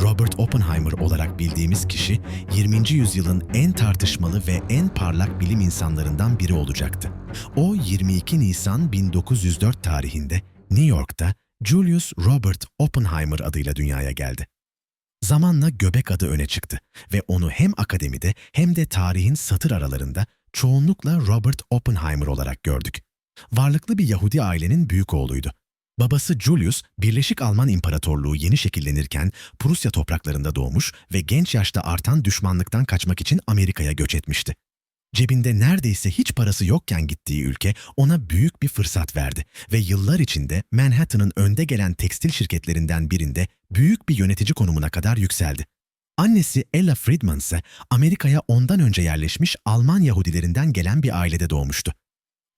Robert Oppenheimer olarak bildiğimiz kişi, 20. yüzyılın en tartışmalı ve en parlak bilim insanlarından biri olacaktı. O, 22 Nisan 1904 tarihinde New York'ta Julius Robert Oppenheimer adıyla dünyaya geldi. Zamanla Göbek adı öne çıktı ve onu hem akademide hem de tarihin satır aralarında çoğunlukla Robert Oppenheimer olarak gördük. Varlıklı bir Yahudi ailenin büyük oğluydu. Babası Julius, Birleşik Alman İmparatorluğu yeni şekillenirken Prusya topraklarında doğmuş ve genç yaşta artan düşmanlıktan kaçmak için Amerika'ya göç etmişti. Cebinde neredeyse hiç parası yokken gittiği ülke ona büyük bir fırsat verdi ve yıllar içinde Manhattan'ın önde gelen tekstil şirketlerinden birinde büyük bir yönetici konumuna kadar yükseldi. Annesi Ella Friedman ise Amerika'ya ondan önce yerleşmiş Alman Yahudilerinden gelen bir ailede doğmuştu.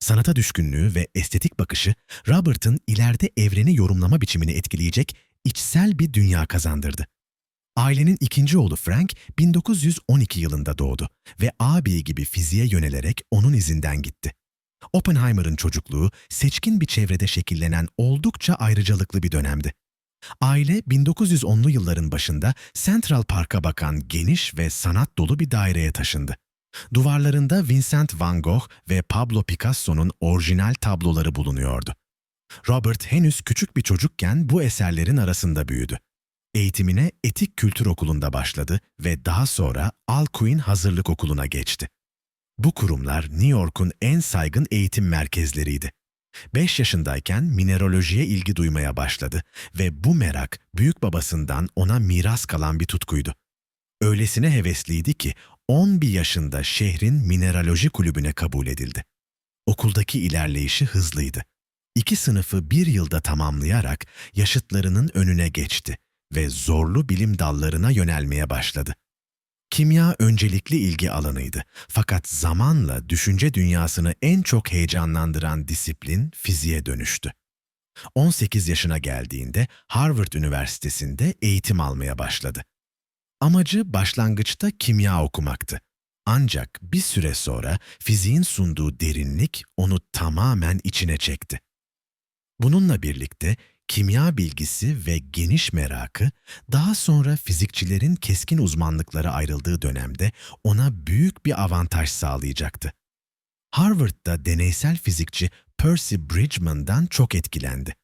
Sanata düşkünlüğü ve estetik bakışı Robert'ın ileride evreni yorumlama biçimini etkileyecek içsel bir dünya kazandırdı. Ailenin ikinci oğlu Frank 1912 yılında doğdu ve ağabeyi gibi fiziğe yönelerek onun izinden gitti. Oppenheimer'ın çocukluğu seçkin bir çevrede şekillenen oldukça ayrıcalıklı bir dönemdi. Aile 1910'lu yılların başında Central Park'a bakan geniş ve sanat dolu bir daireye taşındı. Duvarlarında Vincent van Gogh ve Pablo Picasso'nun orijinal tabloları bulunuyordu. Robert henüz küçük bir çocukken bu eserlerin arasında büyüdü. Eğitimine Etik Kültür Okulu'nda başladı ve daha sonra Alcuin Hazırlık Okulu'na geçti. Bu kurumlar New York'un en saygın eğitim merkezleriydi. 5 yaşındayken mineralojiye ilgi duymaya başladı ve bu merak büyük babasından ona miras kalan bir tutkuydu. Öylesine hevesliydi ki 11 yaşında şehrin mineraloji kulübüne kabul edildi. Okuldaki ilerleyişi hızlıydı. 2 sınıfı bir yılda tamamlayarak yaşıtlarının önüne geçti ve zorlu bilim dallarına yönelmeye başladı. Kimya öncelikli ilgi alanıydı, fakat zamanla düşünce dünyasını en çok heyecanlandıran disiplin fiziğe dönüştü. 18 yaşına geldiğinde Harvard Üniversitesi'nde eğitim almaya başladı. Amacı başlangıçta kimya okumaktı. Ancak bir süre sonra fiziğin sunduğu derinlik onu tamamen içine çekti. Bununla birlikte kimya bilgisi ve geniş merakı daha sonra fizikçilerin keskin uzmanlıklara ayrıldığı dönemde ona büyük bir avantaj sağlayacaktı. Harvard'da deneysel fizikçi Percy Bridgman'dan çok etkilendi.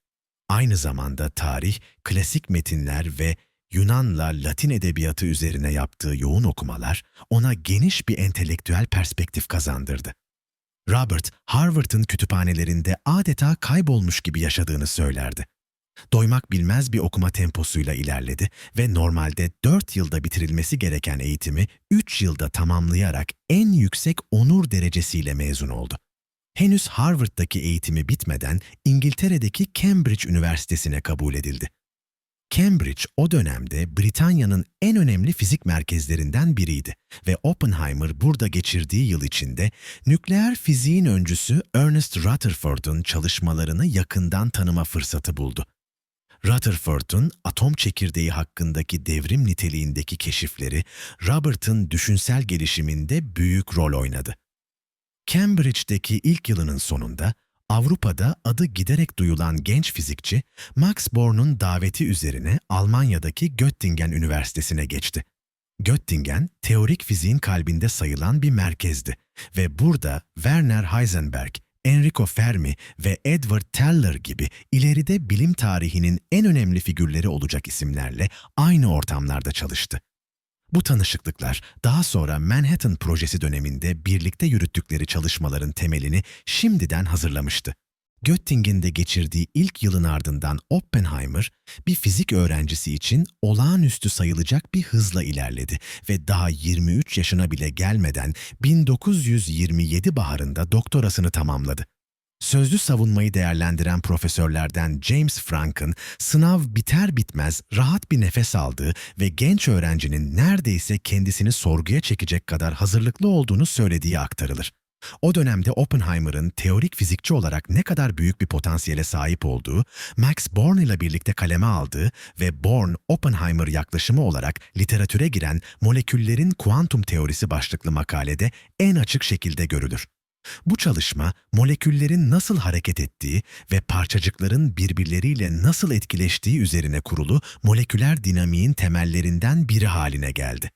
Aynı zamanda tarih, klasik metinler ve Yunan'la Latin edebiyatı üzerine yaptığı yoğun okumalar ona geniş bir entelektüel perspektif kazandırdı. Robert, Harvard'ın kütüphanelerinde adeta kaybolmuş gibi yaşadığını söylerdi. Doymak bilmez bir okuma temposuyla ilerledi ve normalde 4 yılda bitirilmesi gereken eğitimi 3 yılda tamamlayarak en yüksek onur derecesiyle mezun oldu. Henüz Harvard'daki eğitimi bitmeden İngiltere'deki Cambridge Üniversitesi'ne kabul edildi. Cambridge o dönemde Britanya'nın en önemli fizik merkezlerinden biriydi ve Oppenheimer burada geçirdiği yıl içinde nükleer fiziğin öncüsü Ernest Rutherford'un çalışmalarını yakından tanıma fırsatı buldu. Rutherford'un atom çekirdeği hakkındaki devrim niteliğindeki keşifleri Robert'ın düşünsel gelişiminde büyük rol oynadı. Cambridge'deki ilk yılının sonunda Avrupa'da adı giderek duyulan genç fizikçi Max Born'un daveti üzerine Almanya'daki Göttingen Üniversitesi'ne geçti. Göttingen, teorik fiziğin kalbinde sayılan bir merkezdi ve burada Werner Heisenberg, Enrico Fermi ve Edward Teller gibi ileride bilim tarihinin en önemli figürleri olacak isimlerle aynı ortamlarda çalıştı. Bu tanışıklıklar daha sonra Manhattan Projesi döneminde birlikte yürüttükleri çalışmaların temelini şimdiden hazırlamıştı. Göttingen'de geçirdiği ilk yılın ardından Oppenheimer, bir fizik öğrencisi için olağanüstü sayılacak bir hızla ilerledi ve daha 23 yaşına bile gelmeden 1927 baharında doktorasını tamamladı. Sözlü savunmayı değerlendiren profesörlerden James Franck'ın sınav biter bitmez rahat bir nefes aldığı ve genç öğrencinin neredeyse kendisini sorguya çekecek kadar hazırlıklı olduğunu söylediği aktarılır. O dönemde Oppenheimer'ın teorik fizikçi olarak ne kadar büyük bir potansiyele sahip olduğu, Max Born ile birlikte kaleme aldığı ve Born-Oppenheimer yaklaşımı olarak literatüre giren moleküllerin kuantum teorisi başlıklı makalede en açık şekilde görülür. Bu çalışma, moleküllerin nasıl hareket ettiği ve parçacıkların birbirleriyle nasıl etkileştiği üzerine kurulu moleküler dinamiğin temellerinden biri haline geldi.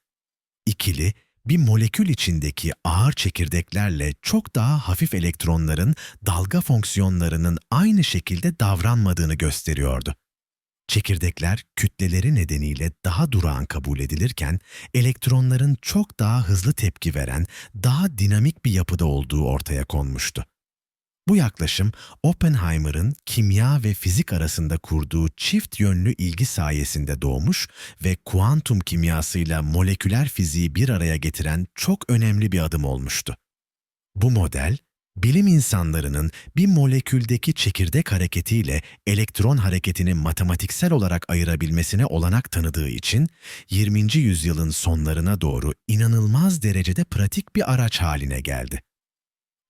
İkili, bir molekül içindeki ağır çekirdeklerle çok daha hafif elektronların dalga fonksiyonlarının aynı şekilde davranmadığını gösteriyordu. Çekirdekler kütleleri nedeniyle daha durağan kabul edilirken, elektronların çok daha hızlı tepki veren, daha dinamik bir yapıda olduğu ortaya konmuştu. Bu yaklaşım, Oppenheimer'ın kimya ve fizik arasında kurduğu çift yönlü ilgi sayesinde doğmuş ve kuantum kimyasıyla moleküler fiziği bir araya getiren çok önemli bir adım olmuştu. Bu model, bilim insanlarının bir moleküldeki çekirdek hareketiyle elektron hareketini matematiksel olarak ayırabilmesine olanak tanıdığı için 20. yüzyılın sonlarına doğru inanılmaz derecede pratik bir araç haline geldi.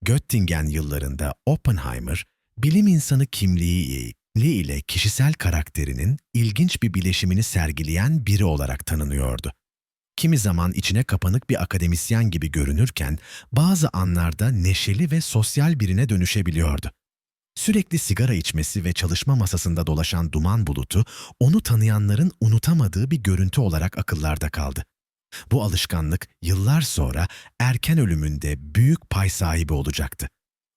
Göttingen yıllarında Oppenheimer, bilim insanı kimliği ile kişisel karakterinin ilginç bir bileşimini sergileyen biri olarak tanınıyordu. Kimi zaman içine kapanık bir akademisyen gibi görünürken, bazı anlarda neşeli ve sosyal birine dönüşebiliyordu. Sürekli sigara içmesi ve çalışma masasında dolaşan duman bulutu, onu tanıyanların unutamadığı bir görüntü olarak akıllarda kaldı. Bu alışkanlık yıllar sonra erken ölümünde büyük pay sahibi olacaktı.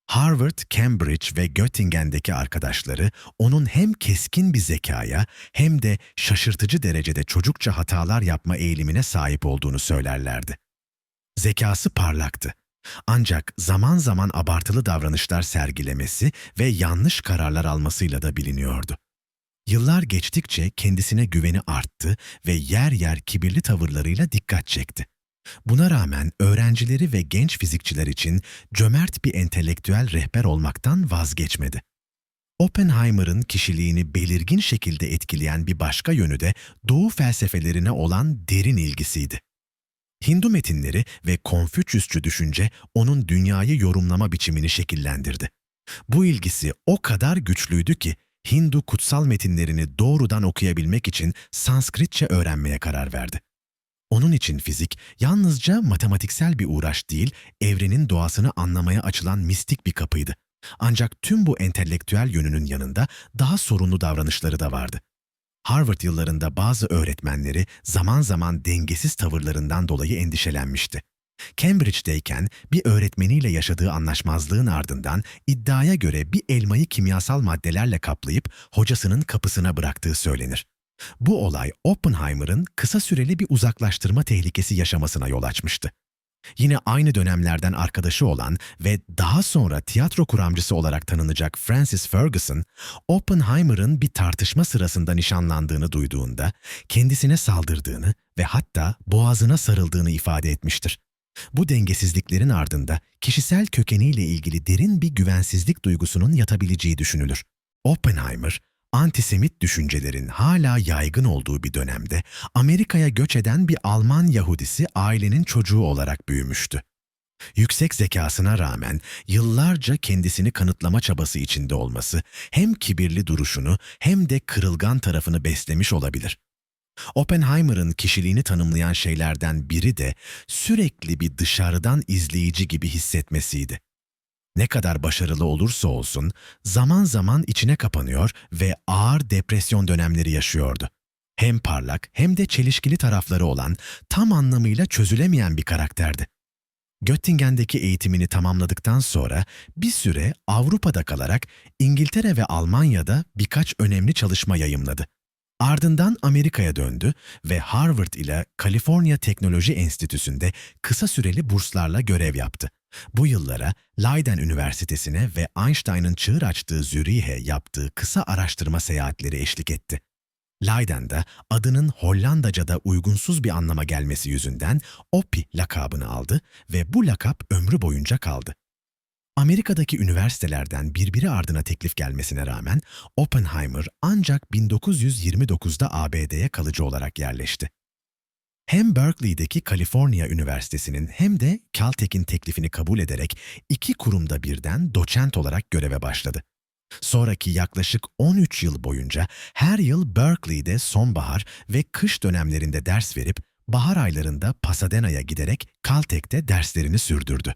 Harvard, Cambridge ve Göttingen'deki arkadaşları onun hem keskin bir zekaya hem de şaşırtıcı derecede çocukça hatalar yapma eğilimine sahip olduğunu söylerlerdi. Zekası parlaktı. Ancak zaman zaman abartılı davranışlar sergilemesi ve yanlış kararlar almasıyla da biliniyordu. Yıllar geçtikçe kendisine güveni arttı ve yer yer kibirli tavırlarıyla dikkat çekti. Buna rağmen öğrencileri ve genç fizikçiler için cömert bir entelektüel rehber olmaktan vazgeçmedi. Oppenheimer'ın kişiliğini belirgin şekilde etkileyen bir başka yönü de Doğu felsefelerine olan derin ilgisiydi. Hindu metinleri ve Konfüçyüsçü düşünce onun dünyayı yorumlama biçimini şekillendirdi. Bu ilgisi o kadar güçlüydü ki Hindu kutsal metinlerini doğrudan okuyabilmek için Sanskritçe öğrenmeye karar verdi. Onun için fizik yalnızca matematiksel bir uğraş değil, evrenin doğasını anlamaya açılan mistik bir kapıydı. Ancak tüm bu entelektüel yönünün yanında daha sorunlu davranışları da vardı. Harvard yıllarında bazı öğretmenleri zaman zaman dengesiz tavırlarından dolayı endişelenmişti. Cambridge'deyken bir öğretmeniyle yaşadığı anlaşmazlığın ardından iddiaya göre bir elmayı kimyasal maddelerle kaplayıp hocasının kapısına bıraktığı söylenir. Bu olay Oppenheimer'ın kısa süreli bir uzaklaştırma tehlikesi yaşamasına yol açmıştı. Yine aynı dönemlerden arkadaşı olan ve daha sonra tiyatro kuramcısı olarak tanınacak Francis Ferguson, Oppenheimer'ın bir tartışma sırasında nişanlandığını duyduğunda kendisine saldırdığını ve hatta boğazına sarıldığını ifade etmiştir. Bu dengesizliklerin ardında kişisel kökeniyle ilgili derin bir güvensizlik duygusunun yatabileceği düşünülür. Oppenheimer, antisemit düşüncelerin hala yaygın olduğu bir dönemde Amerika'ya göç eden bir Alman Yahudisi ailenin çocuğu olarak büyümüştü. Yüksek zekasına rağmen yıllarca kendisini kanıtlama çabası içinde olması hem kibirli duruşunu hem de kırılgan tarafını beslemiş olabilir. Oppenheimer'ın kişiliğini tanımlayan şeylerden biri de sürekli bir dışarıdan izleyici gibi hissetmesiydi. Ne kadar başarılı olursa olsun zaman zaman içine kapanıyor ve ağır depresyon dönemleri yaşıyordu. Hem parlak hem de çelişkili tarafları olan, tam anlamıyla çözülemeyen bir karakterdi. Göttingen'deki eğitimini tamamladıktan sonra bir süre Avrupa'da kalarak İngiltere ve Almanya'da birkaç önemli çalışma yayımladı. Ardından Amerika'ya döndü ve Harvard ile Kaliforniya Teknoloji Enstitüsü'nde kısa süreli burslarla görev yaptı. Bu yıllara Leiden Üniversitesi'ne ve Einstein'ın çığır açtığı Zürih'e yaptığı kısa araştırma seyahatleri eşlik etti. Leiden'de adının Hollandaca'da uygunsuz bir anlama gelmesi yüzünden Oppie lakabını aldı ve bu lakap ömrü boyunca kaldı. Amerika'daki üniversitelerden birbiri ardına teklif gelmesine rağmen Oppenheimer ancak 1929'da ABD'ye kalıcı olarak yerleşti. Hem Berkeley'deki Kaliforniya Üniversitesi'nin hem de Caltech'in teklifini kabul ederek iki kurumda birden doçent olarak göreve başladı. Sonraki yaklaşık 13 yıl boyunca her yıl Berkeley'de sonbahar ve kış dönemlerinde ders verip bahar aylarında Pasadena'ya giderek Caltech'te derslerini sürdürdü.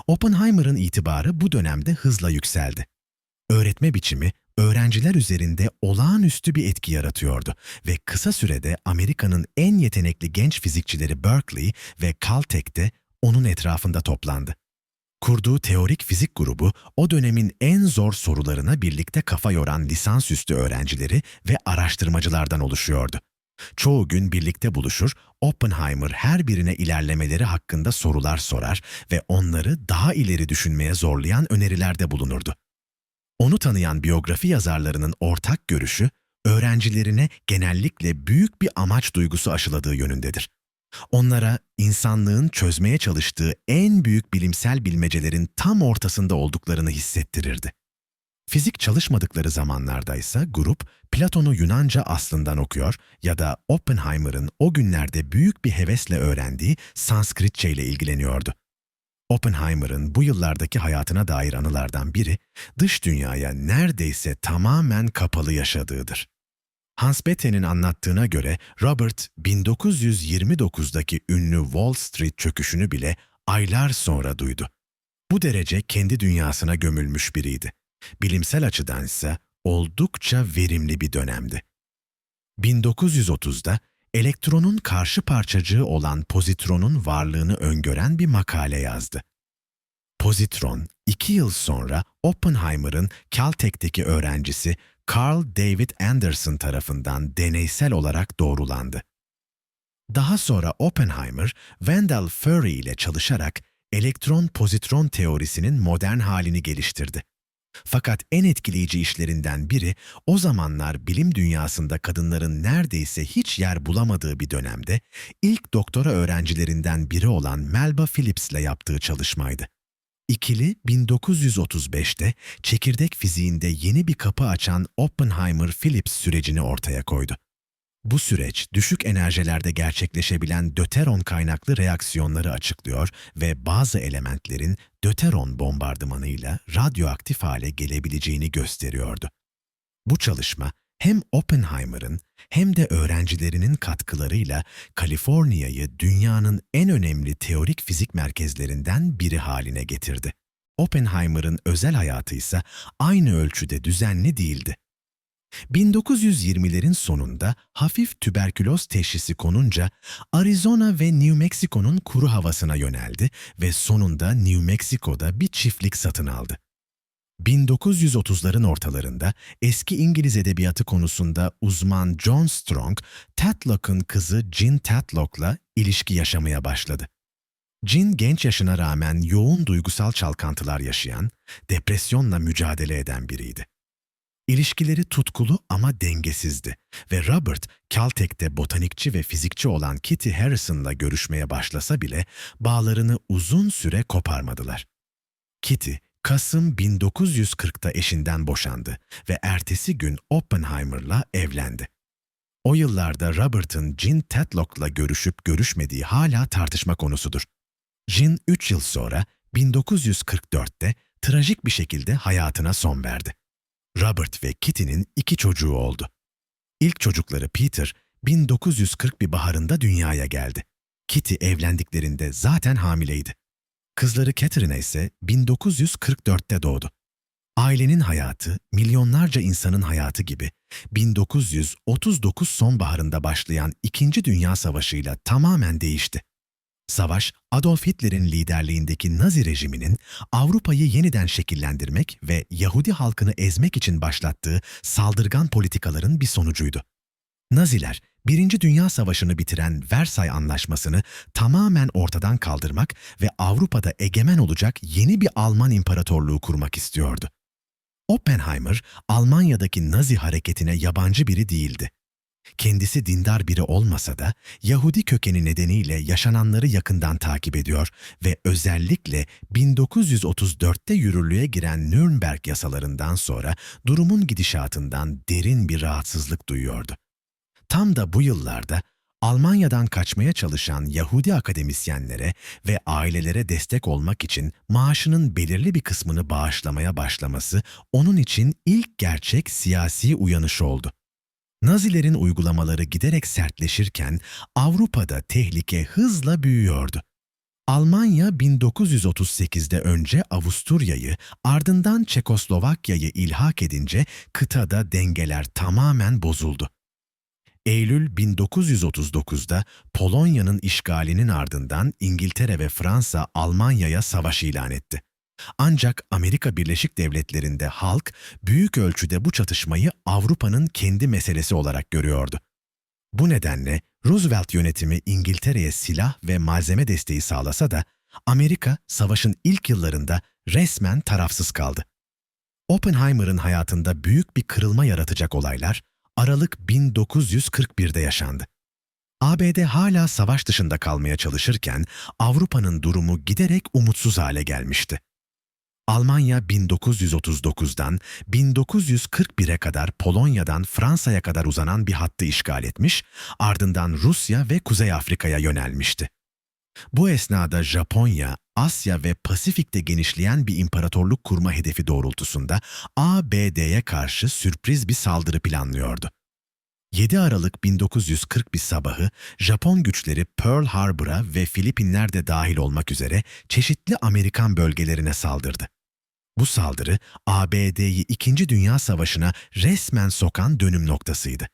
Oppenheimer'ın itibarı bu dönemde hızla yükseldi. Öğretme biçimi öğrenciler üzerinde olağanüstü bir etki yaratıyordu ve kısa sürede Amerika'nın en yetenekli genç fizikçileri Berkeley ve Caltech'te onun etrafında toplandı. Kurduğu teorik fizik grubu o dönemin en zor sorularına birlikte kafa yoran lisansüstü öğrencileri ve araştırmacılardan oluşuyordu. Çoğu gün birlikte buluşur, Oppenheimer her birine ilerlemeleri hakkında sorular sorar ve onları daha ileri düşünmeye zorlayan önerilerde bulunurdu. Onu tanıyan biyografi yazarlarının ortak görüşü, öğrencilerine genellikle büyük bir amaç duygusu aşıladığı yönündedir. Onlara insanlığın çözmeye çalıştığı en büyük bilimsel bilmecelerin tam ortasında olduklarını hissettirirdi. Fizik çalışmadıkları zamanlarda ise grup Platon'u Yunanca aslından okuyor ya da Oppenheimer'ın o günlerde büyük bir hevesle öğrendiği Sanskritçe ile ilgileniyordu. Oppenheimer'ın bu yıllardaki hayatına dair anılardan biri, dış dünyaya neredeyse tamamen kapalı yaşadığıdır. Hans Bethe'nin anlattığına göre Robert 1929'daki ünlü Wall Street çöküşünü bile aylar sonra duydu. Bu derece kendi dünyasına gömülmüş biriydi. Bilimsel açıdan ise oldukça verimli bir dönemdi. 1930'da elektronun karşı parçacığı olan pozitronun varlığını öngören bir makale yazdı. Pozitron, 2 yıl sonra Oppenheimer'ın Caltech'teki öğrencisi Carl David Anderson tarafından deneysel olarak doğrulandı. Daha sonra Oppenheimer, Wendell Furry ile çalışarak elektron-pozitron teorisinin modern halini geliştirdi. Fakat en etkileyici işlerinden biri, o zamanlar bilim dünyasında kadınların neredeyse hiç yer bulamadığı bir dönemde ilk doktora öğrencilerinden biri olan Melba Phillips ile yaptığı çalışmaydı. İkili 1935'te çekirdek fiziğinde yeni bir kapı açan Oppenheimer-Phillips sürecini ortaya koydu. Bu süreç, düşük enerjilerde gerçekleşebilen döteron kaynaklı reaksiyonları açıklıyor ve bazı elementlerin döteron bombardımanıyla radyoaktif hale gelebileceğini gösteriyordu. Bu çalışma, hem Oppenheimer'ın hem de öğrencilerinin katkılarıyla Kaliforniya'yı dünyanın en önemli teorik fizik merkezlerinden biri haline getirdi. Oppenheimer'ın özel hayatı ise aynı ölçüde düzenli değildi. 1920'lerin sonunda hafif tüberküloz teşhisi konunca Arizona ve New Mexico'nun kuru havasına yöneldi ve sonunda New Mexico'da bir çiftlik satın aldı. 1930'ların ortalarında eski İngiliz edebiyatı konusunda uzman John Strong, Tatlock'un kızı Jean Tatlock'la ilişki yaşamaya başladı. Jean genç yaşına rağmen yoğun duygusal çalkantılar yaşayan, depresyonla mücadele eden biriydi. İlişkileri tutkulu ama dengesizdi ve Robert, Caltech'te botanikçi ve fizikçi olan Kitty Harrison'la görüşmeye başlasa bile bağlarını uzun süre koparmadılar. Kitty, Kasım 1940'ta eşinden boşandı ve ertesi gün Oppenheimer'la evlendi. O yıllarda Robert'ın Jean Tatlock'la görüşüp görüşmediği hala tartışma konusudur. Jean 3 yıl sonra 1944'te trajik bir şekilde hayatına son verdi. Robert ve Kitty'nin 2 çocuğu oldu. İlk çocukları Peter, 1940 bir baharında dünyaya geldi. Kitty evlendiklerinde zaten hamileydi. Kızları Catherine ise 1944'te doğdu. Ailenin hayatı, milyonlarca insanın hayatı gibi 1939 sonbaharında başlayan İkinci Dünya Savaşı'yla tamamen değişti. Savaş, Adolf Hitler'in liderliğindeki Nazi rejiminin Avrupa'yı yeniden şekillendirmek ve Yahudi halkını ezmek için başlattığı saldırgan politikaların bir sonucuydu. Naziler, Birinci Dünya Savaşı'nı bitiren Versay Anlaşması'nı tamamen ortadan kaldırmak ve Avrupa'da egemen olacak yeni bir Alman İmparatorluğu kurmak istiyordu. Oppenheimer, Almanya'daki Nazi hareketine yabancı biri değildi. Kendisi dindar biri olmasa da Yahudi kökeni nedeniyle yaşananları yakından takip ediyor ve özellikle 1934'te yürürlüğe giren Nürnberg yasalarından sonra durumun gidişatından derin bir rahatsızlık duyuyordu. Tam da bu yıllarda Almanya'dan kaçmaya çalışan Yahudi akademisyenlere ve ailelere destek olmak için maaşının belirli bir kısmını bağışlamaya başlaması onun için ilk gerçek siyasi uyanış oldu. Nazilerin uygulamaları giderek sertleşirken Avrupa'da tehlike hızla büyüyordu. Almanya 1938'de önce Avusturya'yı, ardından Çekoslovakya'yı ilhak edince kıtada dengeler tamamen bozuldu. Eylül 1939'da Polonya'nın işgalinin ardından İngiltere ve Fransa Almanya'ya savaş ilan etti. Ancak Amerika Birleşik Devletleri'nde halk büyük ölçüde bu çatışmayı Avrupa'nın kendi meselesi olarak görüyordu. Bu nedenle Roosevelt yönetimi İngiltere'ye silah ve malzeme desteği sağlasa da Amerika savaşın ilk yıllarında resmen tarafsız kaldı. Oppenheimer'ın hayatında büyük bir kırılma yaratacak olaylar Aralık 1941'de yaşandı. ABD hala savaş dışında kalmaya çalışırken Avrupa'nın durumu giderek umutsuz hale gelmişti. Almanya 1939'dan 1941'e kadar Polonya'dan Fransa'ya kadar uzanan bir hattı işgal etmiş, ardından Rusya ve Kuzey Afrika'ya yönelmişti. Bu esnada Japonya, Asya ve Pasifik'te genişleyen bir imparatorluk kurma hedefi doğrultusunda ABD'ye karşı sürpriz bir saldırı planlıyordu. 7 Aralık 1941 sabahı Japon güçleri Pearl Harbor'a ve Filipinler de dahil olmak üzere çeşitli Amerikan bölgelerine saldırdı. Bu saldırı ABD'yi İkinci Dünya Savaşı'na resmen sokan dönüm noktasıydı.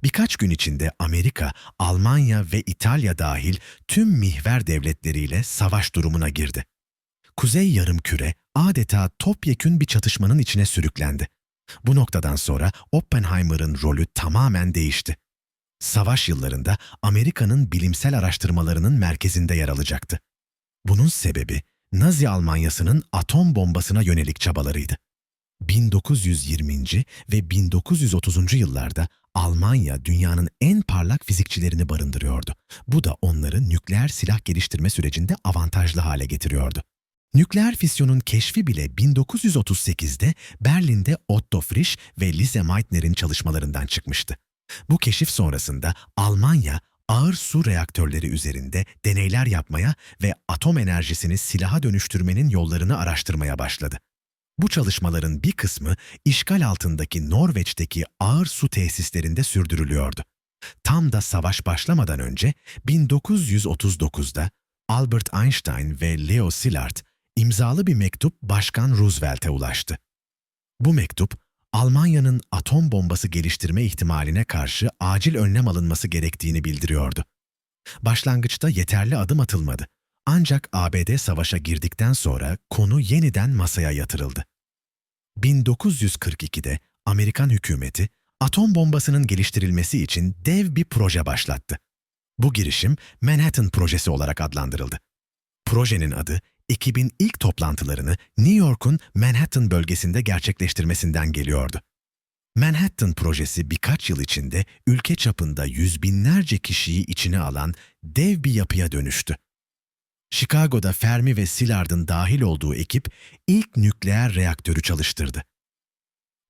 Birkaç gün içinde Amerika, Almanya ve İtalya dahil tüm mihver devletleriyle savaş durumuna girdi. Kuzey Yarımküre adeta topyekün bir çatışmanın içine sürüklendi. Bu noktadan sonra Oppenheimer'ın rolü tamamen değişti. Savaş yıllarında Amerika'nın bilimsel araştırmalarının merkezinde yer alacaktı. Bunun sebebi Nazi Almanyası'nın atom bombasına yönelik çabalarıydı. 1920. ve 1930. yıllarda Almanya dünyanın en parlak fizikçilerini barındırıyordu. Bu da onları nükleer silah geliştirme sürecinde avantajlı hale getiriyordu. Nükleer fisyonun keşfi bile 1938'de Berlin'de Otto Frisch ve Lise Meitner'in çalışmalarından çıkmıştı. Bu keşif sonrasında Almanya, ağır su reaktörleri üzerinde deneyler yapmaya ve atom enerjisini silaha dönüştürmenin yollarını araştırmaya başladı. Bu çalışmaların bir kısmı işgal altındaki Norveç'teki ağır su tesislerinde sürdürülüyordu. Tam da savaş başlamadan önce 1939'da Albert Einstein ve Leo Szilard imzalı bir mektup Başkan Roosevelt'e ulaştı. Bu mektup, Almanya'nın atom bombası geliştirme ihtimaline karşı acil önlem alınması gerektiğini bildiriyordu. Başlangıçta yeterli adım atılmadı. Ancak ABD savaşa girdikten sonra konu yeniden masaya yatırıldı. 1942'de Amerikan hükümeti atom bombasının geliştirilmesi için dev bir proje başlattı. Bu girişim Manhattan Projesi olarak adlandırıldı. Projenin adı, ekibin ilk toplantılarını New York'un Manhattan bölgesinde gerçekleştirmesinden geliyordu. Manhattan Projesi birkaç yıl içinde ülke çapında yüz binlerce kişiyi içine alan dev bir yapıya dönüştü. Chicago'da Fermi ve Szilard'ın dahil olduğu ekip ilk nükleer reaktörü çalıştırdı.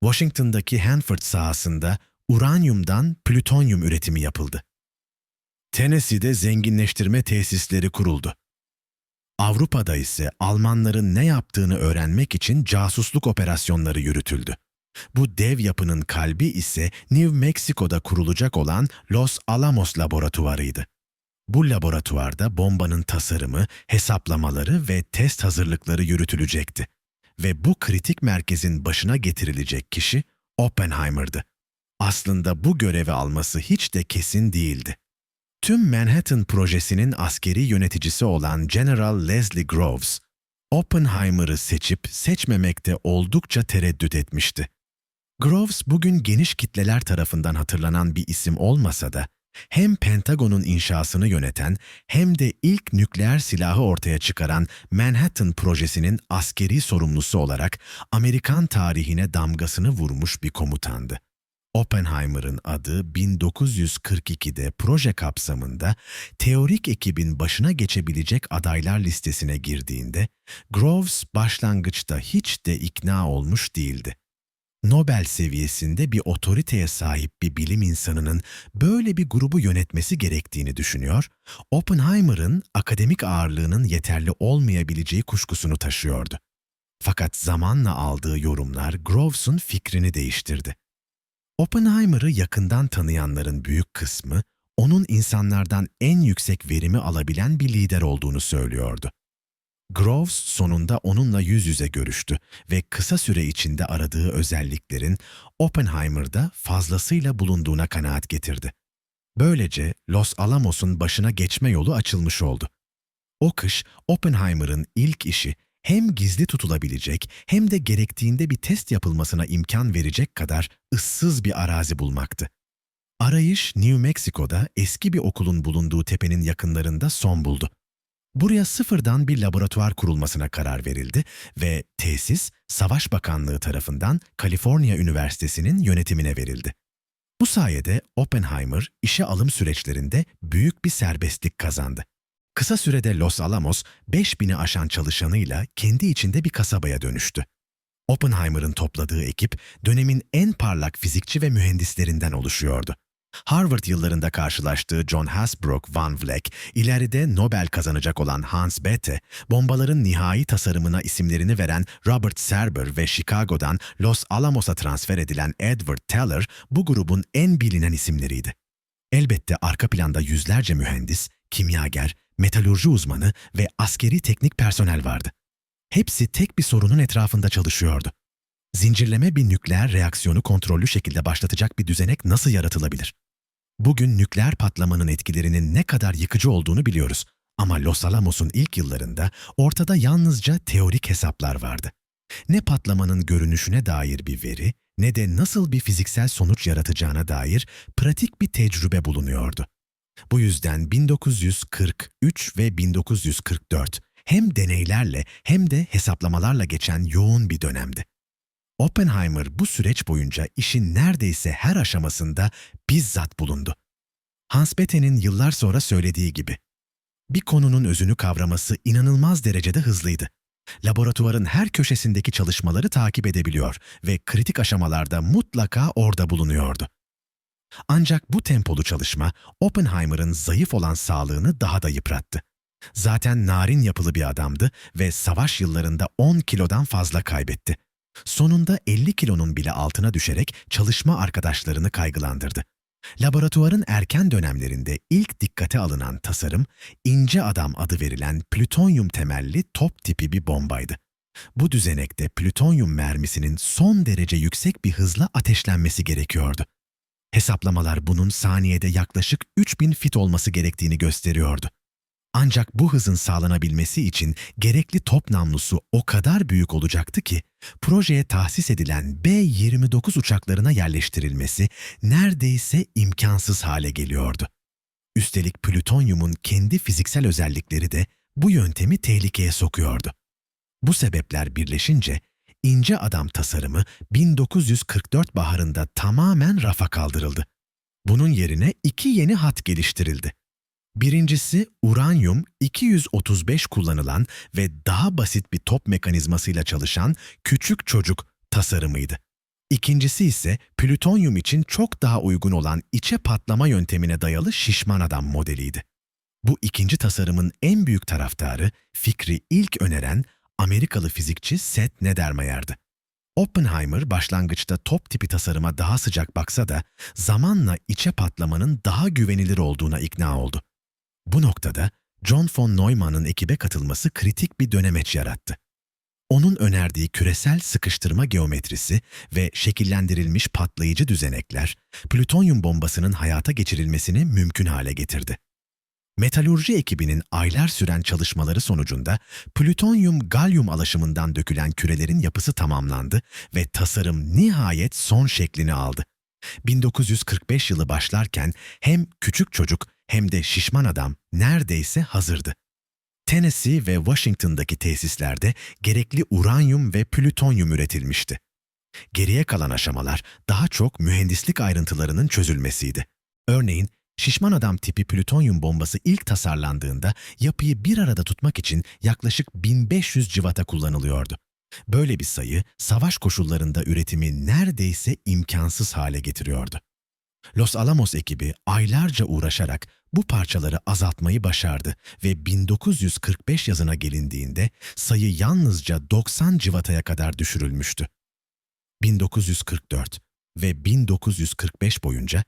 Washington'daki Hanford sahasında uranyumdan plütonyum üretimi yapıldı. Tennessee'de zenginleştirme tesisleri kuruldu. Avrupa'da ise Almanların ne yaptığını öğrenmek için casusluk operasyonları yürütüldü. Bu dev yapının kalbi ise New Mexico'da kurulacak olan Los Alamos Laboratuvarıydı. Bu laboratuvarda bombanın tasarımı, hesaplamaları ve test hazırlıkları yürütülecekti. Ve bu kritik merkezin başına getirilecek kişi Oppenheimer'dı. Aslında bu görevi alması hiç de kesin değildi. Tüm Manhattan Projesi'nin askeri yöneticisi olan General Leslie Groves, Oppenheimer'ı seçip seçmemekte oldukça tereddüt etmişti. Groves bugün geniş kitleler tarafından hatırlanan bir isim olmasa da, hem Pentagon'un inşasını yöneten hem de ilk nükleer silahı ortaya çıkaran Manhattan Projesi'nin askeri sorumlusu olarak Amerikan tarihine damgasını vurmuş bir komutandı. Oppenheimer'ın adı 1942'de proje kapsamında teorik ekibin başına geçebilecek adaylar listesine girdiğinde Groves başlangıçta hiç de ikna olmuş değildi. Nobel seviyesinde bir otoriteye sahip bir bilim insanının böyle bir grubu yönetmesi gerektiğini düşünüyor, Oppenheimer'ın akademik ağırlığının yeterli olmayabileceği kuşkusunu taşıyordu. Fakat zamanla aldığı yorumlar Groves'un fikrini değiştirdi. Oppenheimer'ı yakından tanıyanların büyük kısmı, onun insanlardan en yüksek verimi alabilen bir lider olduğunu söylüyordu. Groves sonunda onunla yüz yüze görüştü ve kısa süre içinde aradığı özelliklerin Oppenheimer'da fazlasıyla bulunduğuna kanaat getirdi. Böylece Los Alamos'un başına geçme yolu açılmış oldu. O kış Oppenheimer'ın ilk işi hem gizli tutulabilecek hem de gerektiğinde bir test yapılmasına imkan verecek kadar ıssız bir arazi bulmaktı. Arayış New Mexico'da eski bir okulun bulunduğu tepenin yakınlarında son buldu. Buraya sıfırdan bir laboratuvar kurulmasına karar verildi ve tesis Savaş Bakanlığı tarafından Kaliforniya Üniversitesi'nin yönetimine verildi. Bu sayede Oppenheimer işe alım süreçlerinde büyük bir serbestlik kazandı. Kısa sürede Los Alamos 5.000'i aşan çalışanıyla kendi içinde bir kasabaya dönüştü. Oppenheimer'ın topladığı ekip dönemin en parlak fizikçi ve mühendislerinden oluşuyordu. Harvard yıllarında karşılaştığı John Hasbrouck Van Vleck, ileride Nobel kazanacak olan Hans Bethe, bombaların nihai tasarımına isimlerini veren Robert Serber ve Chicago'dan Los Alamos'a transfer edilen Edward Teller bu grubun en bilinen isimleriydi. Elbette arka planda yüzlerce mühendis, kimyager, metalurji uzmanı ve askeri teknik personel vardı. Hepsi tek bir sorunun etrafında çalışıyordu. Zincirleme bir nükleer reaksiyonu kontrollü şekilde başlatacak bir düzenek nasıl yaratılabilir? Bugün nükleer patlamanın etkilerinin ne kadar yıkıcı olduğunu biliyoruz. Ama Los Alamos'un ilk yıllarında ortada yalnızca teorik hesaplar vardı. Ne patlamanın görünüşüne dair bir veri, ne de nasıl bir fiziksel sonuç yaratacağına dair pratik bir tecrübe bulunuyordu. Bu yüzden 1943 ve 1944 hem deneylerle hem de hesaplamalarla geçen yoğun bir dönemdi. Oppenheimer bu süreç boyunca işin neredeyse her aşamasında bizzat bulundu. Hans Bethe'nin yıllar sonra söylediği gibi, bir konunun özünü kavraması inanılmaz derecede hızlıydı. Laboratuvarın her köşesindeki çalışmaları takip edebiliyor ve kritik aşamalarda mutlaka orada bulunuyordu. Ancak bu tempolu çalışma Oppenheimer'ın zayıf olan sağlığını daha da yıprattı. Zaten narin yapılı bir adamdı ve savaş yıllarında 10 kilodan fazla kaybetti. Sonunda 50 kilonun bile altına düşerek çalışma arkadaşlarını kaygılandırdı. Laboratuvarın erken dönemlerinde ilk dikkate alınan tasarım, ince adam adı verilen plütonyum temelli top tipi bir bombaydı. Bu düzenekte plütonyum mermisinin son derece yüksek bir hızla ateşlenmesi gerekiyordu. Hesaplamalar bunun saniyede yaklaşık 3000 fit olması gerektiğini gösteriyordu. Ancak bu hızın sağlanabilmesi için gerekli top namlusu o kadar büyük olacaktı ki, projeye tahsis edilen B-29 uçaklarına yerleştirilmesi neredeyse imkansız hale geliyordu. Üstelik plütonyumun kendi fiziksel özellikleri de bu yöntemi tehlikeye sokuyordu. Bu sebepler birleşince, ince adam tasarımı 1944 baharında tamamen rafa kaldırıldı. Bunun yerine 2 yeni hat geliştirildi. Birincisi uranyum-235 kullanılan ve daha basit bir top mekanizmasıyla çalışan küçük çocuk tasarımıydı. İkincisi ise plütonyum için çok daha uygun olan içe patlama yöntemine dayalı şişman adam modeliydi. Bu ikinci tasarımın en büyük taraftarı, fikri ilk öneren Amerikalı fizikçi Seth Neddermeyer'di. Oppenheimer başlangıçta top tipi tasarıma daha sıcak baksa da zamanla içe patlamanın daha güvenilir olduğuna ikna oldu. Bu noktada John von Neumann'ın ekibe katılması kritik bir dönemeç yarattı. Onun önerdiği küresel sıkıştırma geometrisi ve şekillendirilmiş patlayıcı düzenekler, plütonyum bombasının hayata geçirilmesini mümkün hale getirdi. Metalurji ekibinin aylar süren çalışmaları sonucunda plütonyum-galyum alaşımından dökülen kürelerin yapısı tamamlandı ve tasarım nihayet son şeklini aldı. 1945 yılı başlarken hem küçük çocuk hem de şişman adam neredeyse hazırdı. Tennessee ve Washington'daki tesislerde gerekli uranyum ve plütonyum üretilmişti. Geriye kalan aşamalar daha çok mühendislik ayrıntılarının çözülmesiydi. Örneğin, şişman adam tipi plütonyum bombası ilk tasarlandığında yapıyı bir arada tutmak için yaklaşık 1500 civata kullanılıyordu. Böyle bir sayı, savaş koşullarında üretimi neredeyse imkansız hale getiriyordu. Los Alamos ekibi aylarca uğraşarak bu parçaları azaltmayı başardı ve 1945 yazına gelindiğinde sayı yalnızca 90 civataya kadar düşürülmüştü. 1944 ve 1945 boyunca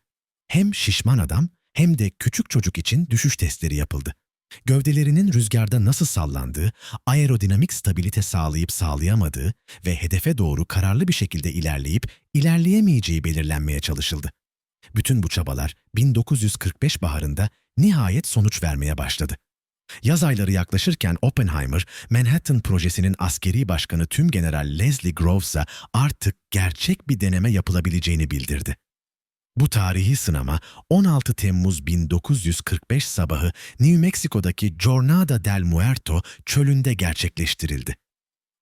hem şişman adam hem de küçük çocuk için düşüş testleri yapıldı. Gövdelerinin rüzgarda nasıl sallandığı, aerodinamik stabilite sağlayıp sağlayamadığı ve hedefe doğru kararlı bir şekilde ilerleyip ilerleyemeyeceği belirlenmeye çalışıldı. Bütün bu çabalar 1945 baharında nihayet sonuç vermeye başladı. Yaz ayları yaklaşırken Oppenheimer, Manhattan Projesi'nin askeri başkanı Tümgeneral Leslie Groves'a artık gerçek bir deneme yapılabileceğini bildirdi. Bu tarihi sınama 16 Temmuz 1945 sabahı New Mexico'daki Jornada del Muerto çölünde gerçekleştirildi.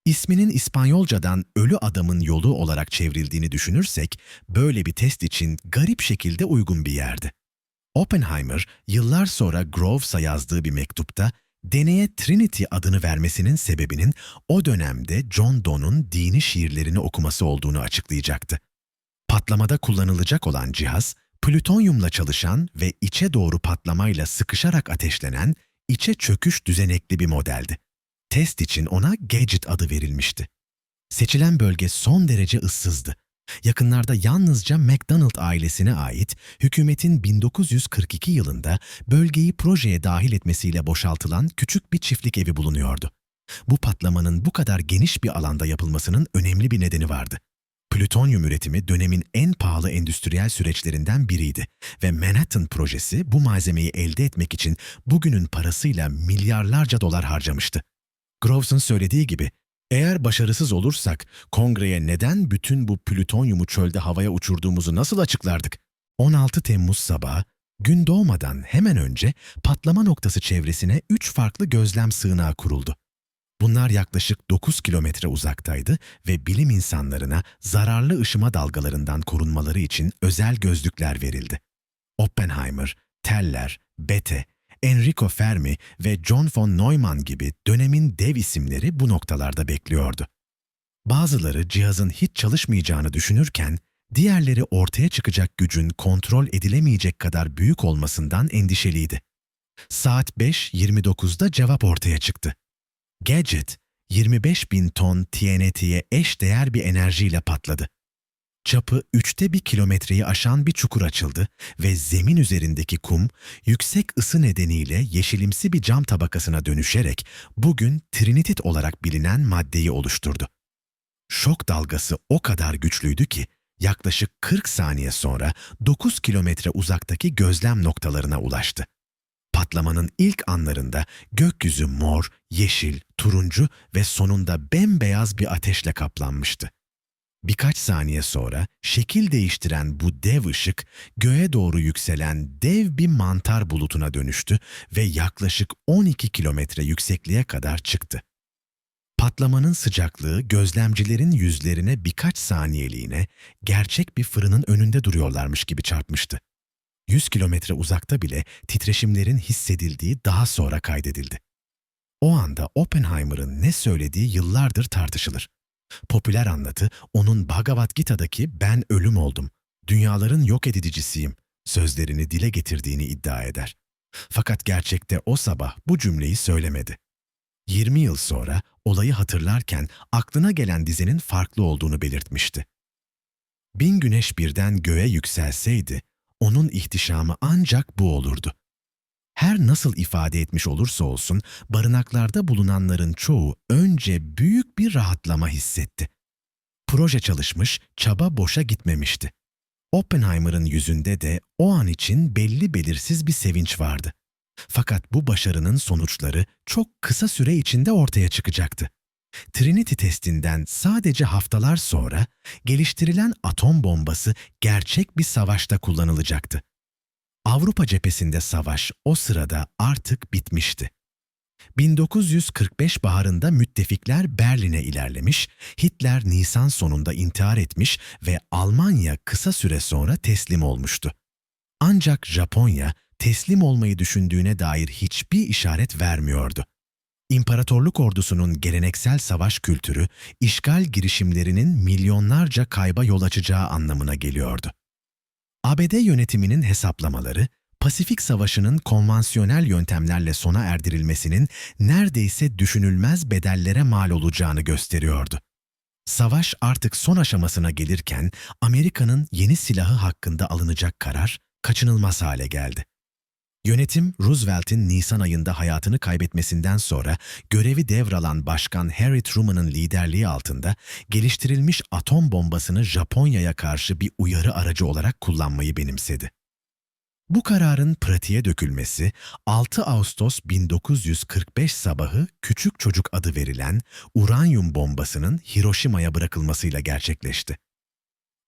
İsminin İspanyolcadan ölü adamın yolu olarak çevrildiğini düşünürsek, böyle bir test için garip şekilde uygun bir yerdi. Oppenheimer, yıllar sonra Groves'a yazdığı bir mektupta, deneye Trinity adını vermesinin sebebinin o dönemde John Donne'un dini şiirlerini okuması olduğunu açıklayacaktı. Patlamada kullanılacak olan cihaz, plütonyumla çalışan ve içe doğru patlamayla sıkışarak ateşlenen, içe çöküş düzenekli bir modeldi. Test için ona Gadget adı verilmişti. Seçilen bölge son derece ıssızdı. Yakınlarda yalnızca McDonald ailesine ait hükümetin 1942 yılında bölgeyi projeye dahil etmesiyle boşaltılan küçük bir çiftlik evi bulunuyordu. Bu patlamanın bu kadar geniş bir alanda yapılmasının önemli bir nedeni vardı. Plütonyum üretimi dönemin en pahalı endüstriyel süreçlerinden biriydi ve Manhattan projesi bu malzemeyi elde etmek için bugünün parasıyla milyarlarca dolar harcamıştı. Groves'un söylediği gibi, eğer başarısız olursak kongreye neden bütün bu plütonyumu çölde havaya uçurduğumuzu nasıl açıklardık? 16 Temmuz sabahı, gün doğmadan hemen önce patlama noktası çevresine 3 farklı gözlem sığınağı kuruldu. Bunlar yaklaşık 9 kilometre uzaktaydı ve bilim insanlarına zararlı ışıma dalgalarından korunmaları için özel gözlükler verildi. Oppenheimer, Teller, Bethe, Enrico Fermi ve John von Neumann gibi dönemin dev isimleri bu noktalarda bekliyordu. Bazıları cihazın hiç çalışmayacağını düşünürken, diğerleri ortaya çıkacak gücün kontrol edilemeyecek kadar büyük olmasından endişeliydi. Saat 5:29'da cevap ortaya çıktı. Gadget, 25.000 ton TNT'ye eşdeğer bir enerjiyle patladı. Çapı 1/3 kilometreyi aşan bir çukur açıldı ve zemin üzerindeki kum, yüksek ısı nedeniyle yeşilimsi bir cam tabakasına dönüşerek bugün trinitit olarak bilinen maddeyi oluşturdu. Şok dalgası o kadar güçlüydü ki, yaklaşık 40 saniye sonra 9 kilometre uzaktaki gözlem noktalarına ulaştı. Patlamanın ilk anlarında gökyüzü mor, yeşil, turuncu ve sonunda bembeyaz bir ateşle kaplanmıştı. Birkaç saniye sonra şekil değiştiren bu dev ışık göğe doğru yükselen dev bir mantar bulutuna dönüştü ve yaklaşık 12 kilometre yüksekliğe kadar çıktı. Patlamanın sıcaklığı gözlemcilerin yüzlerine birkaç saniyeliğine gerçek bir fırının önünde duruyorlarmış gibi çarpmıştı. 100 kilometre uzakta bile titreşimlerin hissedildiği daha sonra kaydedildi. O anda Oppenheimer'ın ne söylediği yıllardır tartışılır. Popüler anlatı onun Bhagavad Gita'daki "ben ölüm oldum, dünyaların yok edicisiyim" sözlerini dile getirdiğini iddia eder. Fakat gerçekte o sabah bu cümleyi söylemedi. 20 yıl sonra olayı hatırlarken aklına gelen dizinin farklı olduğunu belirtmişti. "Bin güneş birden göğe yükselseydi, onun ihtişamı ancak bu olurdu." Her nasıl ifade etmiş olursa olsun, barınaklarda bulunanların çoğu önce büyük bir rahatlama hissetti. Proje çalışmış, çaba boşa gitmemişti. Oppenheimer'ın yüzünde de o an için belli belirsiz bir sevinç vardı. Fakat bu başarının sonuçları çok kısa süre içinde ortaya çıkacaktı. Trinity testinden sadece haftalar sonra geliştirilen atom bombası gerçek bir savaşta kullanılacaktı. Avrupa cephesinde savaş o sırada artık bitmişti. 1945 baharında müttefikler Berlin'e ilerlemiş, Hitler Nisan sonunda intihar etmiş ve Almanya kısa süre sonra teslim olmuştu. Ancak Japonya teslim olmayı düşündüğüne dair hiçbir işaret vermiyordu. İmparatorluk ordusunun geleneksel savaş kültürü, işgal girişimlerinin milyonlarca kayba yol açacağı anlamına geliyordu. ABD yönetiminin hesaplamaları, Pasifik Savaşı'nın konvansiyonel yöntemlerle sona erdirilmesinin neredeyse düşünülmez bedellere mal olacağını gösteriyordu. Savaş artık son aşamasına gelirken Amerika'nın yeni silahı hakkında alınacak karar kaçınılmaz hale geldi. Yönetim, Roosevelt'in Nisan ayında hayatını kaybetmesinden sonra görevi devralan Başkan Harry Truman'ın liderliği altında geliştirilmiş atom bombasını Japonya'ya karşı bir uyarı aracı olarak kullanmayı benimsedi. Bu kararın pratiğe dökülmesi 6 Ağustos 1945 sabahı küçük çocuk adı verilen uranyum bombasının Hiroşima'ya bırakılmasıyla gerçekleşti.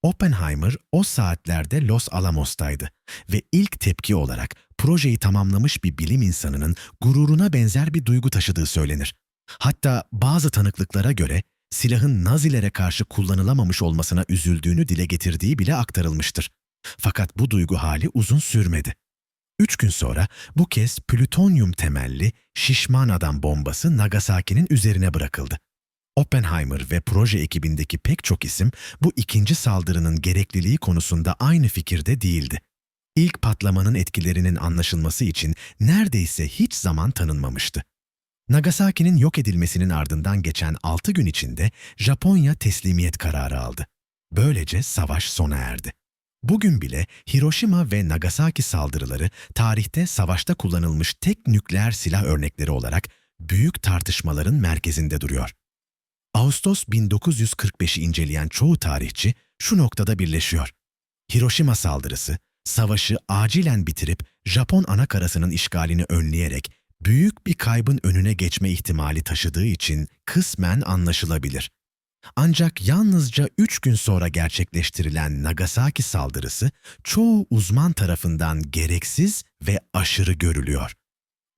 Oppenheimer o saatlerde Los Alamos'taydı ve ilk tepki olarak projeyi tamamlamış bir bilim insanının gururuna benzer bir duygu taşıdığı söylenir. Hatta bazı tanıklıklara göre silahın Nazilere karşı kullanılamamış olmasına üzüldüğünü dile getirdiği bile aktarılmıştır. Fakat bu duygu hali uzun sürmedi. 3 gün sonra bu kez plütonyum temelli şişman adam bombası Nagasaki'nin üzerine bırakıldı. Oppenheimer ve proje ekibindeki pek çok isim bu ikinci saldırının gerekliliği konusunda aynı fikirde değildi. İlk patlamanın etkilerinin anlaşılması için neredeyse hiç zaman tanınmamıştı. Nagasaki'nin yok edilmesinin ardından geçen 6 gün içinde Japonya teslimiyet kararı aldı. Böylece savaş sona erdi. Bugün bile Hiroşima ve Nagasaki saldırıları tarihte savaşta kullanılmış tek nükleer silah örnekleri olarak büyük tartışmaların merkezinde duruyor. Ağustos 1945'i inceleyen çoğu tarihçi şu noktada birleşiyor. Hiroşima saldırısı, savaşı acilen bitirip Japon anakarasının işgalini önleyerek büyük bir kaybın önüne geçme ihtimali taşıdığı için kısmen anlaşılabilir. Ancak yalnızca 3 gün sonra gerçekleştirilen Nagasaki saldırısı çoğu uzman tarafından gereksiz ve aşırı görülüyor.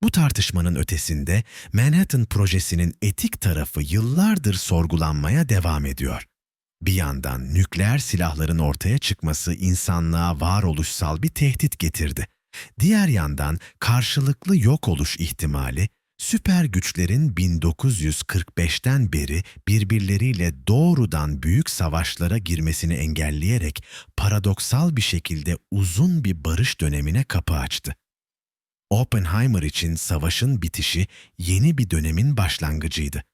Bu tartışmanın ötesinde Manhattan Projesi'nin etik tarafı yıllardır sorgulanmaya devam ediyor. Bir yandan nükleer silahların ortaya çıkması insanlığa varoluşsal bir tehdit getirdi. Diğer yandan karşılıklı yok oluş ihtimali, süper güçlerin 1945'ten beri birbirleriyle doğrudan büyük savaşlara girmesini engelleyerek paradoksal bir şekilde uzun bir barış dönemine kapı açtı. Oppenheimer için savaşın bitişi yeni bir dönemin başlangıcıydı.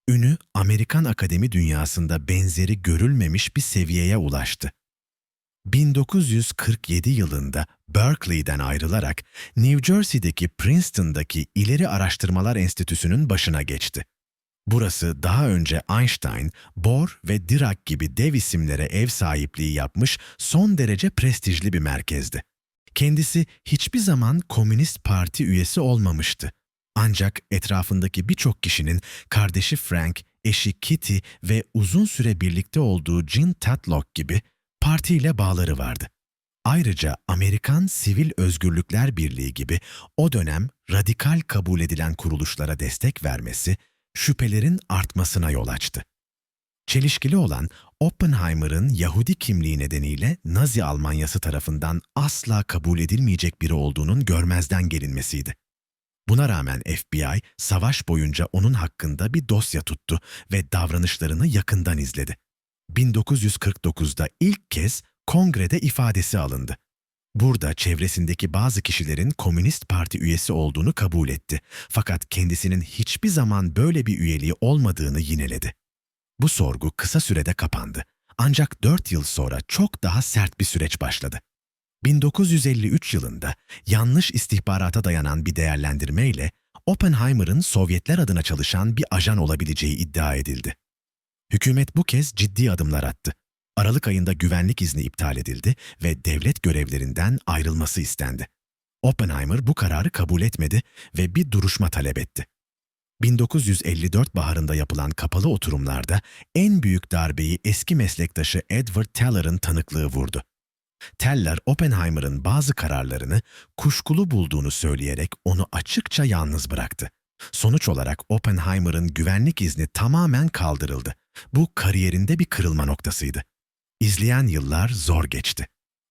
Ünü Amerikan akademi dünyasında benzeri görülmemiş bir seviyeye ulaştı. 1947 yılında Berkeley'den ayrılarak New Jersey'deki Princeton'daki İleri Araştırmalar Enstitüsü'nün başına geçti. Burası daha önce Einstein, Bohr ve Dirac gibi dev isimlere ev sahipliği yapmış son derece prestijli bir merkezdi. Kendisi hiçbir zaman Komünist Parti üyesi olmamıştı. Ancak etrafındaki birçok kişinin kardeşi Frank, eşi Kitty ve uzun süre birlikte olduğu Jean Tatlock gibi partiyle bağları vardı. Ayrıca Amerikan Sivil Özgürlükler Birliği gibi o dönem radikal kabul edilen kuruluşlara destek vermesi şüphelerin artmasına yol açtı. Çelişkili olan Oppenheimer'ın Yahudi kimliği nedeniyle Nazi Almanyası tarafından asla kabul edilmeyecek biri olduğunun görmezden gelinmesiydi. Buna rağmen FBI savaş boyunca onun hakkında bir dosya tuttu ve davranışlarını yakından izledi. 1949'da ilk kez kongrede ifadesi alındı. Burada çevresindeki bazı kişilerin Komünist Parti üyesi olduğunu kabul etti. Fakat kendisinin hiçbir zaman böyle bir üyeliği olmadığını yineledi. Bu sorgu kısa sürede kapandı. Ancak 4 yıl sonra çok daha sert bir süreç başladı. 1953 yılında yanlış istihbarata dayanan bir değerlendirmeyle Oppenheimer'ın Sovyetler adına çalışan bir ajan olabileceği iddia edildi. Hükümet bu kez ciddi adımlar attı. Aralık ayında güvenlik izni iptal edildi ve devlet görevlerinden ayrılması istendi. Oppenheimer bu kararı kabul etmedi ve bir duruşma talep etti. 1954 baharında yapılan kapalı oturumlarda en büyük darbeyi eski meslektaşı Edward Teller'ın tanıklığı vurdu. Teller, Oppenheimer'ın bazı kararlarını kuşkulu bulduğunu söyleyerek onu açıkça yalnız bıraktı. Sonuç olarak Oppenheimer'ın güvenlik izni tamamen kaldırıldı. Bu kariyerinde bir kırılma noktasıydı. İzleyen yıllar zor geçti.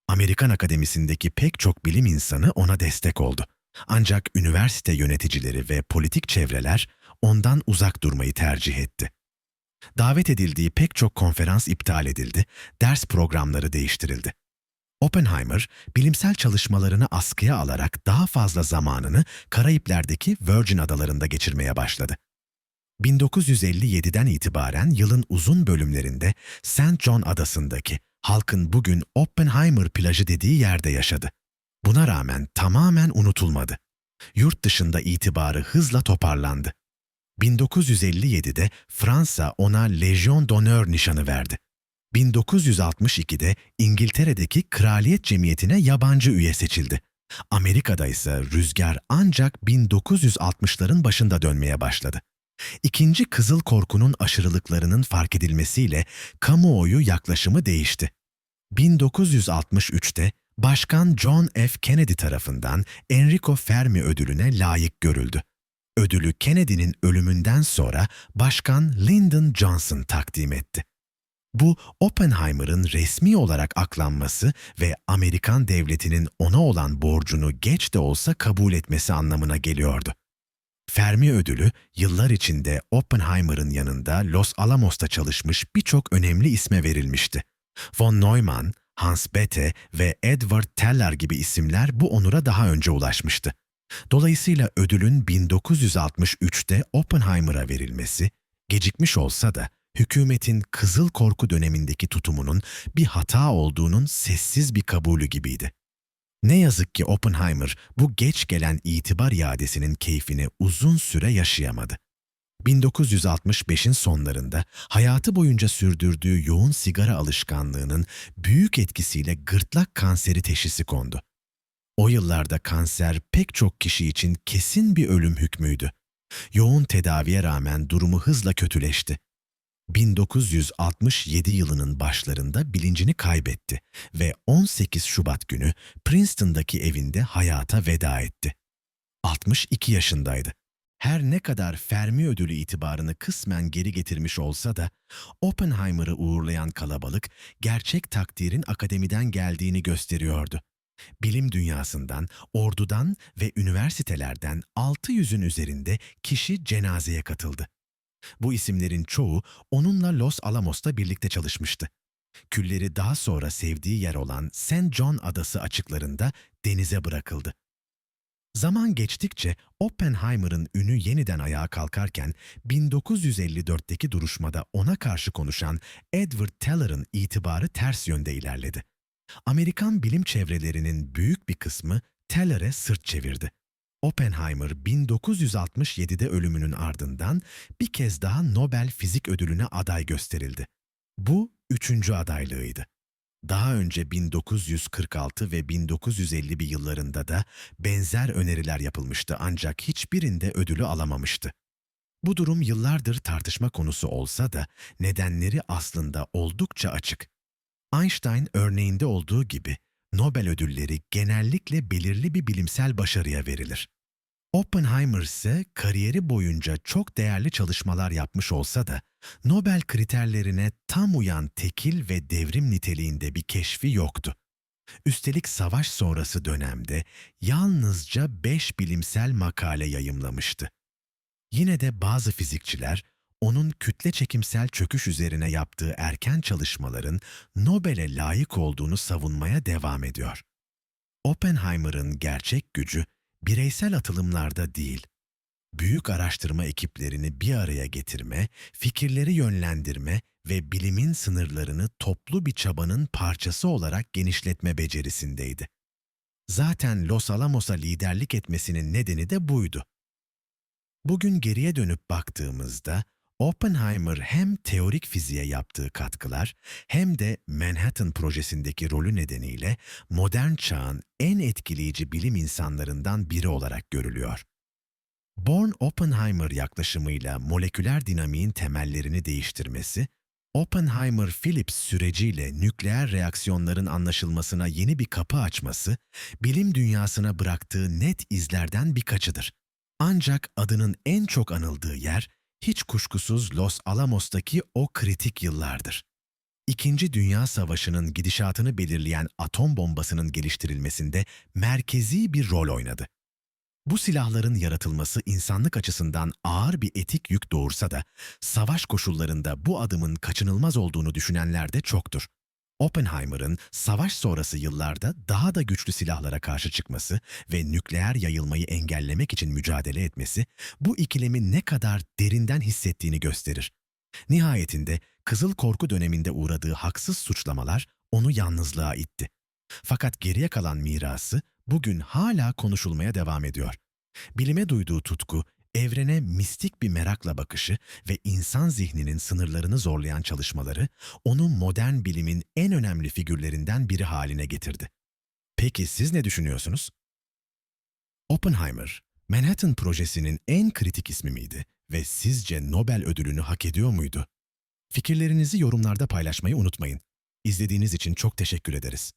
Amerikan Akademisi'ndeki pek çok bilim insanı ona destek oldu. Ancak üniversite yöneticileri ve politik çevreler ondan uzak durmayı tercih etti. Davet edildiği pek çok konferans iptal edildi, ders programları değiştirildi. Oppenheimer, bilimsel çalışmalarını askıya alarak daha fazla zamanını Karayipler'deki Virgin Adaları'nda geçirmeye başladı. 1957'den itibaren yılın uzun bölümlerinde St. John Adası'ndaki halkın bugün Oppenheimer plajı dediği yerde yaşadı. Buna rağmen tamamen unutulmadı. Yurt dışında itibarı hızla toparlandı. 1957'de Fransa ona Légion d'honneur nişanı verdi. 1962'de İngiltere'deki Kraliyet Cemiyeti'ne yabancı üye seçildi. Amerika'da ise rüzgar ancak 1960'ların başında dönmeye başladı. İkinci Kızıl Korku'nun aşırılıklarının fark edilmesiyle kamuoyu yaklaşımı değişti. 1963'te Başkan John F. Kennedy tarafından Enrico Fermi ödülüne layık görüldü. Ödülü Kennedy'nin ölümünden sonra Başkan Lyndon Johnson takdim etti. Bu, Oppenheimer'ın resmi olarak aklanması ve Amerikan devletinin ona olan borcunu geç de olsa kabul etmesi anlamına geliyordu. Fermi ödülü, yıllar içinde Oppenheimer'ın yanında Los Alamos'ta çalışmış birçok önemli isme verilmişti. Von Neumann, Hans Bethe ve Edward Teller gibi isimler bu onura daha önce ulaşmıştı. Dolayısıyla ödülün 1963'te Oppenheimer'a verilmesi, gecikmiş olsa da hükümetin Kızıl Korku dönemindeki tutumunun bir hata olduğunun sessiz bir kabulü gibiydi. Ne yazık ki Oppenheimer bu geç gelen itibar iadesinin keyfini uzun süre yaşayamadı. 1965'in sonlarında hayatı boyunca sürdürdüğü yoğun sigara alışkanlığının büyük etkisiyle gırtlak kanseri teşhisi kondu. O yıllarda kanser pek çok kişi için kesin bir ölüm hükmüydü. Yoğun tedaviye rağmen durumu hızla kötüleşti. 1967 yılının başlarında bilincini kaybetti ve 18 Şubat günü Princeton'daki evinde hayata veda etti. 62 yaşındaydı. Her ne kadar Fermi ödülü itibarını kısmen geri getirmiş olsa da Oppenheimer'ı uğurlayan kalabalık gerçek takdirin akademiden geldiğini gösteriyordu. Bilim dünyasından, ordudan ve üniversitelerden 600'ün üzerinde kişi cenazeye katıldı. Bu isimlerin çoğu onunla Los Alamos'ta birlikte çalışmıştı. Külleri daha sonra sevdiği yer olan St. John Adası açıklarında denize bırakıldı. Zaman geçtikçe Oppenheimer'ın ünü yeniden ayağa kalkarken 1954'teki duruşmada ona karşı konuşan Edward Teller'ın itibarı ters yönde ilerledi. Amerikan bilim çevrelerinin büyük bir kısmı Teller'e sırt çevirdi. Oppenheimer 1967'de ölümünün ardından bir kez daha Nobel Fizik Ödülü'ne aday gösterildi. Bu üçüncü adaylığıydı. Daha önce 1946 ve 1951 yıllarında da benzer öneriler yapılmıştı ancak hiçbirinde ödülü alamamıştı. Bu durum yıllardır tartışma konusu olsa da nedenleri aslında oldukça açık. Einstein örneğinde olduğu gibi Nobel ödülleri genellikle belirli bir bilimsel başarıya verilir. Oppenheimer ise kariyeri boyunca çok değerli çalışmalar yapmış olsa da Nobel kriterlerine tam uyan tekil ve devrim niteliğinde bir keşfi yoktu. Üstelik savaş sonrası dönemde yalnızca 5 bilimsel makale yayımlamıştı. Yine de bazı fizikçiler onun kütle çekimsel çöküş üzerine yaptığı erken çalışmaların Nobel'e layık olduğunu savunmaya devam ediyor. Oppenheimer'ın gerçek gücü bireysel atılımlarda değil, büyük araştırma ekiplerini bir araya getirme, fikirleri yönlendirme ve bilimin sınırlarını toplu bir çabanın parçası olarak genişletme becerisindeydi. Zaten Los Alamos'a liderlik etmesinin nedeni de buydu. Bugün geriye dönüp baktığımızda, Oppenheimer hem teorik fiziğe yaptığı katkılar hem de Manhattan projesindeki rolü nedeniyle modern çağın en etkileyici bilim insanlarından biri olarak görülüyor. Born-Oppenheimer yaklaşımıyla moleküler dinamiğin temellerini değiştirmesi, Oppenheimer-Phillips süreciyle nükleer reaksiyonların anlaşılmasına yeni bir kapı açması, bilim dünyasına bıraktığı net izlerden birkaçıdır. Ancak adının en çok anıldığı yer, hiç kuşkusuz Los Alamos'taki o kritik yıllardır. İkinci Dünya Savaşı'nın gidişatını belirleyen atom bombasının geliştirilmesinde merkezi bir rol oynadı. Bu silahların yaratılması insanlık açısından ağır bir etik yük doğursa da, savaş koşullarında bu adımın kaçınılmaz olduğunu düşünenler de çoktur. Oppenheimer'ın savaş sonrası yıllarda daha da güçlü silahlara karşı çıkması ve nükleer yayılmayı engellemek için mücadele etmesi, bu ikilemi ne kadar derinden hissettiğini gösterir. Nihayetinde Kızıl Korku döneminde uğradığı haksız suçlamalar onu yalnızlığa itti. Fakat geriye kalan mirası bugün hala konuşulmaya devam ediyor. Bilime duyduğu tutku, evrene mistik bir merakla bakışı ve insan zihninin sınırlarını zorlayan çalışmaları onu modern bilimin en önemli figürlerinden biri haline getirdi. Peki siz ne düşünüyorsunuz? Oppenheimer, Manhattan Projesi'nin en kritik ismi miydi ve sizce Nobel ödülünü hak ediyor muydu? Fikirlerinizi yorumlarda paylaşmayı unutmayın. İzlediğiniz için çok teşekkür ederiz.